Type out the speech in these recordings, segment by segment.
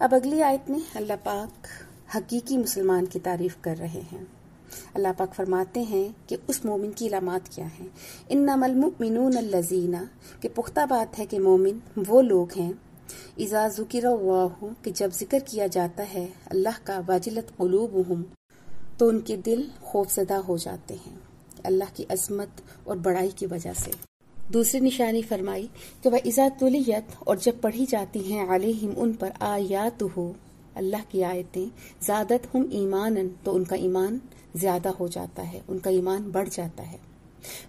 اب اگلی آیت میں اللہ پاک حقیقی مسلمان کی تعریف کر رہے ہیں۔ اللہ پاک فرماتے ہیں کہ اس مومن کی علامات کیا ہیں۔ انما المؤمنون الذین، کہ پختہ بات ہے کہ مومن وہ لوگ ہیں، اذا ذکر اللہ، کہ جب ذکر کیا جاتا ہے اللہ کا، واجلت قلوبہم، تو ان کے دل خوف زدہ ہو جاتے ہیں اللہ کی عظمت اور بڑائی کی وجہ سے۔ دوسری نشانی فرمائی کہ وَإِذَا تُلِيَتْ، اور جب پڑھی جاتی ہیں علیہم ان پر، آیاتہ، اللہ کی آیتیں، زادتہم ایماناً، تو ان کا ایمان زیادہ ہو جاتا ہے، ان کا ایمان بڑھ جاتا ہے۔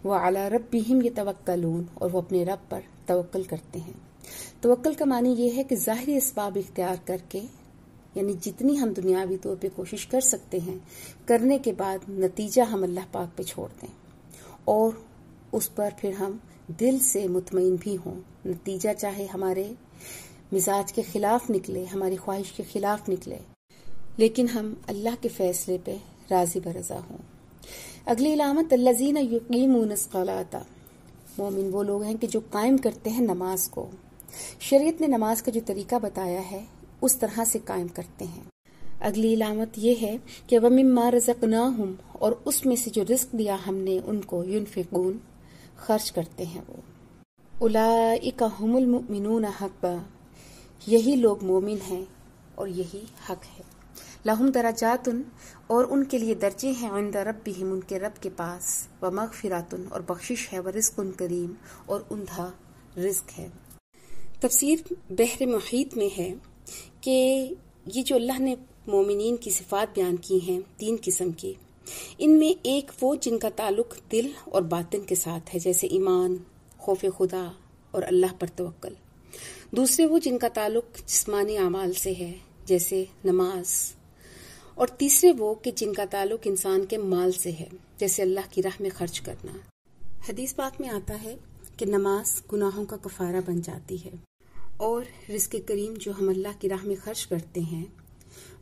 وَعَلَى رَبِّهِمْ يَتَوَكَّلُونَ، اور وہ اپنے رب پر توکل کرتے ہیں۔ توکل کا معنی یہ ہے کہ ظاہری اسباب اختیار کر کے، یعنی جتنی ہم دنیاوی طور پہ کوشش کر سکتے ہیں، کرنے کے بعد نتیجہ ہم اللہ پاک پہ چھوڑ دیں اور اس پر پھر ہم دل سے مطمئن بھی ہوں، نتیجہ چاہے ہمارے مزاج کے خلاف نکلے، ہماری خواہش کے خلاف نکلے، لیکن ہم اللہ کے فیصلے پہ راضی برضا ہوں۔ اگلی علامت الذین یقیمون الصلاۃ، مومن وہ لوگ ہیں کہ جو قائم کرتے ہیں نماز کو۔ شریعت نے نماز کا جو طریقہ بتایا ہے اس طرح سے قائم کرتے ہیں۔ اگلی علامت یہ ہے کہ وَمِمَّا رَزَقْنَاهُمْ، اور اس میں سے جو رزق دیا ہم نے ان کو، ينفقون، خرچ کرتے ہیں وہ۔ اولئک هم المؤمنون حقا، یہی لوگ مومن ہیں اور یہی حق ہے۔ لہم درجات، اور ان کے لیے درجے ہیں، عند ربہم، ان کے رب کے پاس، ومغفرات، اور بخشش ہے، ورزق کریم، اور عمدہ رزق ہے۔ تفسیر بحر محیط میں ہے کہ یہ جو اللہ نے مومنین کی صفات بیان کی ہیں 3 قسم کی، ان میں ایک وہ جن کا تعلق دل اور باطن کے ساتھ ہے، جیسے ایمان، خوف خدا اور اللہ پر توکل۔ دوسرے وہ جن کا تعلق جسمانی اعمال سے ہے، جیسے نماز۔ اور تیسرے وہ کہ جن کا تعلق انسان کے مال سے ہے، جیسے اللہ کی راہ میں خرچ کرنا۔ حدیث پاک میں آتا ہے کہ نماز گناہوں کا کفارہ بن جاتی ہے، اور رزق کریم جو ہم اللہ کی راہ میں خرچ کرتے ہیں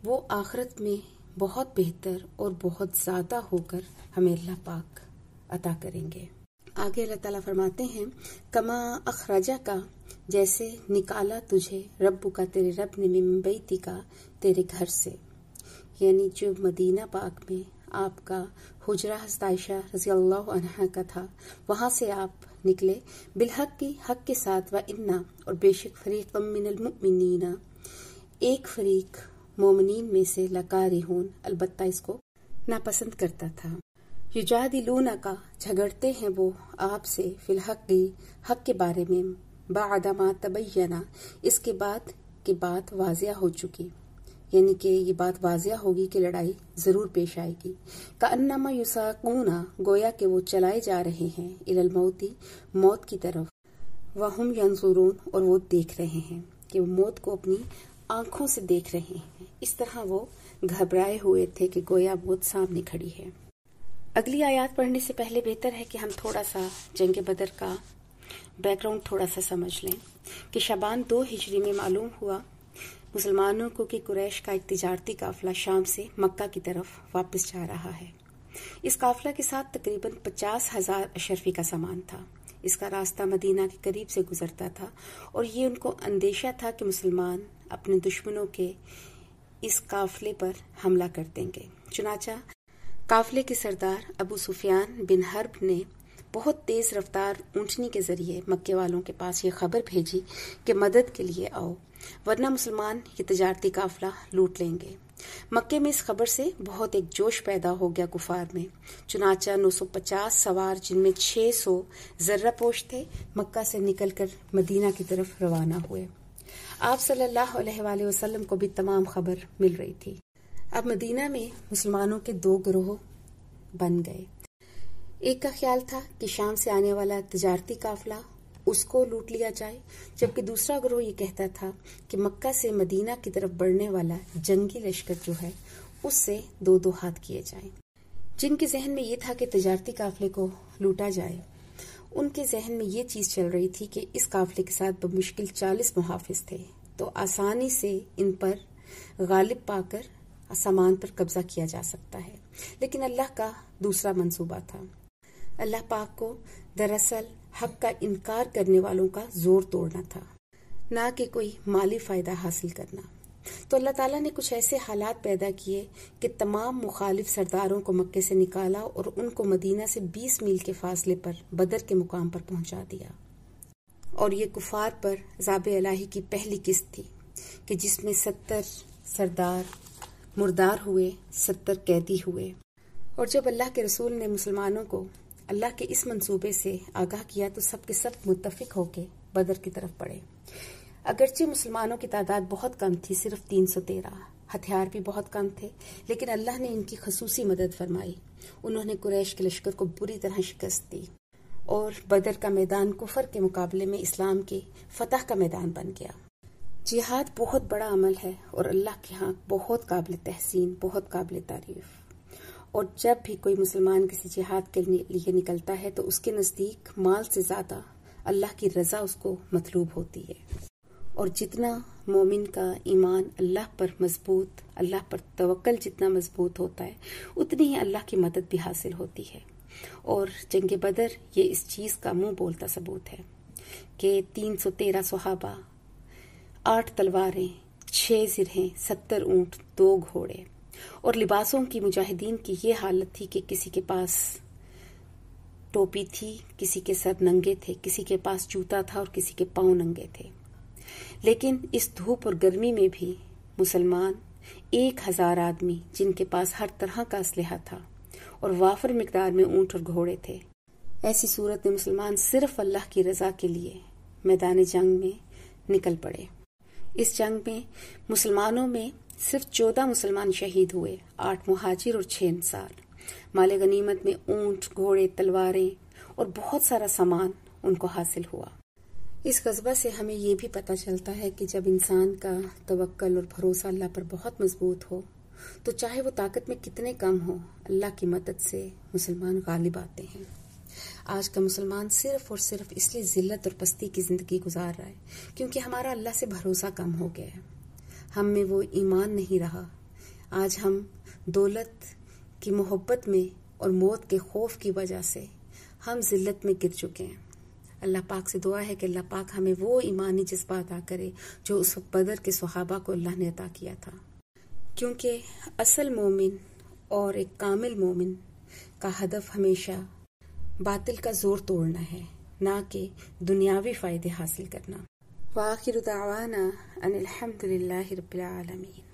وہ آخرت میں بہت بہتر اور بہت زیادہ ہو کر ہمیں اللہ پاک عطا کریں گے۔ آگے اللہ تعالیٰ فرماتے ہیں کما اخرجہ کا، جیسے نکالا تجھے، رب کا، تیرے رب نے، من بیتی کا، تیرے گھر سے، یعنی جو مدینہ پاک میں آپ کا حجرہ حضرت عائشہ رضی اللہ عنہا کا تھا، وہاں سے آپ نکلے، بالحق کی، حق کے ساتھ، وَإِنَّ، اور بے شک، فریقا من المؤمنین، ایک فریق مومنین میں سے، لکارہون، البتہ اس کو ناپسند کرتا تھا، یجادلونک، جھگڑتے ہیں وہ آپ سے، فی الحق کی، حق کے بارے میں، بعد ما تبین، اس کے بعد کہ بات واضح ہو چکی، یعنی کہ یہ بات واضح ہوگی کہ لڑائی ضرور پیش آئے گی۔ کأنما یساقون، گویا کہ وہ چلائے جا رہے ہیں، الی الموت، موت کی طرف، وہم ینظرون، اور وہ دیکھ رہے ہیں کہ وہ موت کو اپنی آنکھوں سے دیکھ رہے ہیں۔ اس طرح وہ گھبرائے ہوئے تھے کہ گویا موت سامنے کھڑی ہے۔ اگلی آیات پڑھنے سے پہلے بہتر ہے کہ ہم تھوڑا سا جنگ بدر کا بیک گراؤنڈ تھوڑا سا سمجھ لیں کہ شعبان 2 ہجری میں معلوم ہوا مسلمانوں کو کہ قریش کا ایک تجارتی قافلہ شام سے مکہ کی طرف واپس جا رہا ہے۔ اس قافلہ کے ساتھ تقریباً 50,000 اشرفی کا سامان تھا۔ اس کا راستہ مدینہ کے قریب سے گزرتا تھا، اور یہ ان کو اندیشہ تھا کہ مسلمان اپنے دشمنوں کے اس قافلے پر حملہ کر دیں گے۔ چنانچہ قافلے کے سردار ابو سفیان بن حرب نے بہت تیز رفتار اونٹنی کے ذریعے مکے والوں کے پاس یہ خبر بھیجی کہ مدد کے لیے آؤ، ورنہ مسلمان یہ تجارتی قافلہ لوٹ لیں گے۔ مکے میں اس خبر سے بہت ایک جوش پیدا ہو گیا کفار میں۔ چنانچہ 950 سوار، جن میں 600 ذرہ پوش تھے، مکہ سے نکل کر مدینہ کی طرف روانہ ہوئے۔ آپ صلی اللہ علیہ وآلہ وسلم کو بھی تمام خبر مل رہی تھی۔ اب مدینہ میں مسلمانوں کے 2 گروہ بن گئے۔ ایک کا خیال تھا کہ شام سے آنے والا تجارتی قافلہ اس کو لوٹ لیا جائے، جبکہ دوسرا گروہ یہ کہتا تھا کہ مکہ سے مدینہ کی طرف بڑھنے والا جنگی لشکر جو ہے اس سے 2 ہاتھ کیے جائیں۔ جن کے ذہن میں یہ تھا کہ تجارتی قافلے کو لوٹا جائے، ان کے ذہن میں یہ چیز چل رہی تھی کہ اس قافلے کے ساتھ بمشکل 40 محافظ تھے، تو آسانی سے ان پر غالب پا کر سامان پر قبضہ کیا جا سکتا ہے۔ لیکن اللہ کا دوسرا منصوبہ تھا۔ اللہ پاک کو دراصل حق کا انکار کرنے والوں کا زور توڑنا تھا، نہ کہ کوئی مالی فائدہ حاصل کرنا۔ تو اللہ تعالیٰ نے کچھ ایسے حالات پیدا کیے کہ تمام مخالف سرداروں کو مکے سے نکالا اور ان کو مدینہ سے 20 میل کے فاصلے پر بدر کے مقام پر پہنچا دیا۔ اور یہ کفار پر عذاب الہی کی پہلی قسط تھی کہ جس میں 70 سردار مردار ہوئے، 70 قیدی ہوئے۔ اور جب اللہ کے رسول نے مسلمانوں کو اللہ کے اس منصوبے سے آگاہ کیا تو سب کے سب متفق ہو کے بدر کی طرف بڑھے۔ اگرچہ مسلمانوں کی تعداد بہت کم تھی، صرف 313، ہتھیار بھی بہت کم تھے، لیکن اللہ نے ان کی خصوصی مدد فرمائی۔ انہوں نے قریش کے لشکر کو بری طرح شکست دی اور بدر کا میدان کفر کے مقابلے میں اسلام کی فتح کا میدان بن گیا۔ جہاد بہت بڑا عمل ہے اور اللہ کے ہاں بہت قابل تحسین، بہت قابل تعریف۔ اور جب بھی کوئی مسلمان کسی جہاد کے لیے نکلتا ہے تو اس کے نزدیک مال سے زیادہ اللہ کی رضا اس کو مطلوب ہوتی ہے۔ اور جتنا مومن کا ایمان اللہ پر مضبوط، اللہ پر توکل جتنا مضبوط ہوتا ہے، اتنی ہی اللہ کی مدد بھی حاصل ہوتی ہے۔ اور جنگ بدر یہ اس چیز کا منہ بولتا ثبوت ہے کہ 313 صحابہ، 8 تلواریں، 6 زرہیں، 70 اونٹ، 2 گھوڑے، اور لباسوں کی مجاہدین کی یہ حالت تھی کہ کسی کے پاس ٹوپی تھی، کسی کے سر ننگے تھے، کسی کے پاس جوتا تھا اور کسی کے پاؤں ننگے تھے۔ لیکن اس دھوپ اور گرمی میں بھی مسلمان 1000 آدمی جن کے پاس ہر طرح کا اسلحہ تھا اور وافر مقدار میں اونٹ اور گھوڑے تھے، ایسی صورت میں مسلمان صرف اللہ کی رضا کے لیے میدان جنگ میں نکل پڑے۔ اس جنگ میں مسلمانوں میں صرف 14 مسلمان شہید ہوئے، 8 مہاجر اور 6 انصار۔ مال غنیمت میں اونٹ، گھوڑے، تلواریں اور بہت سارا سامان ان کو حاصل ہوا۔ اس غزوہ سے ہمیں یہ بھی پتہ چلتا ہے کہ جب انسان کا توکل اور بھروسہ اللہ پر بہت مضبوط ہو تو چاہے وہ طاقت میں کتنے کم ہو، اللہ کی مدد سے مسلمان غالب آتے ہیں۔ آج کا مسلمان صرف اور صرف اس لیے ذلت اور پستی کی زندگی گزار رہا ہے کیونکہ ہمارا اللہ سے بھروسہ کم ہو گیا ہے، ہم میں وہ ایمان نہیں رہا۔ آج ہم دولت کی محبت میں اور موت کے خوف کی وجہ سے ہم ذلت میں گر چکے ہیں۔ اللہ پاک سے دعا ہے کہ اللہ پاک ہمیں وہ ایمانی جذبہ عطا کرے جو اس وقت بدر کے صحابہ کو اللہ نے عطا کیا تھا، کیونکہ اصل مومن اور ایک کامل مومن کا ہدف ہمیشہ باطل کا زور توڑنا ہے، نہ کہ دنیاوی فائدے حاصل کرنا۔ وآخر دعوانا ان الحمد للہ رب العالمین۔